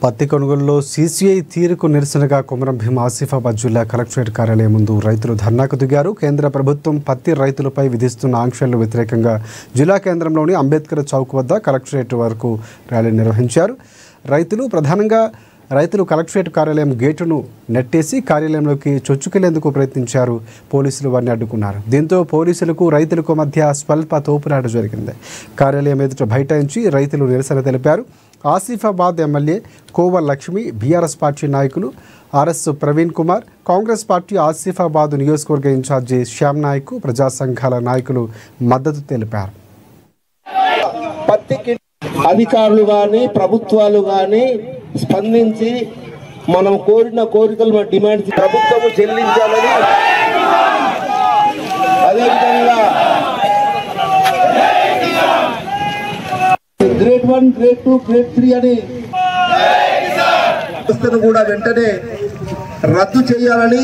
పత్తి కొనుగోలులో సీసీఐ తీరుకు నిరసనగా కొమరం భీం ఆసిఫాబాద్ జిల్లా కలెక్టరేట్ కార్యాలయం ముందు రైతులు ధర్నాకు దిగారు. కేంద్ర ప్రభుత్వం పత్తి రైతులపై విధిస్తున్న ఆంక్షలకు వ్యతిరేకంగా జిల్లా కేంద్రంలోని అంబేద్కర్ చౌక్ వద్ద కలెక్టరేట్ వరకు ర్యాలీ నిర్వహించారు. రైతులు కలెక్టరేట్ కార్యాలయం గేటును నెట్టేసి కార్యాలయంలోకి చొచ్చుకెళ్లేందుకు ప్రయత్నించారు. పోలీసులు వారిని అడ్డుకున్నారు. దీంతో పోలీసులకు రైతులకు మధ్య స్వల్ప తోపులాట జరిగింది. కార్యాలయం ఎదుట బైఠాయించి రైతులు నిరసన తెలిపారు. Asifabad MLA Kova Lakshmi, BRS party నాయకులు ఆర్ఎస్ ప్రవీణ్ కుమార్, కాంగ్రెస్ పార్టీ ఆసిఫాబాద్ నియోజకవర్గ ఇన్ఛార్జి శ్యామ్ నాయక్, ప్రజా సంఘాల నాయకులు మద్దతు తెలిపారు. అధికారులు కానీ ప్రభుత్వాలు కానీ స్పందించి మనం కోరిన కోరికలు మన డిమాండ్ ప్రభుత్వము చెల్లించాలని, అదేవిధంగా గ్రేడ్ 1, గ్రేడ్ 2, గ్రేడ్ 3 అని వ్యవస్థను కూడా వెంటనే రద్దు చేయాలని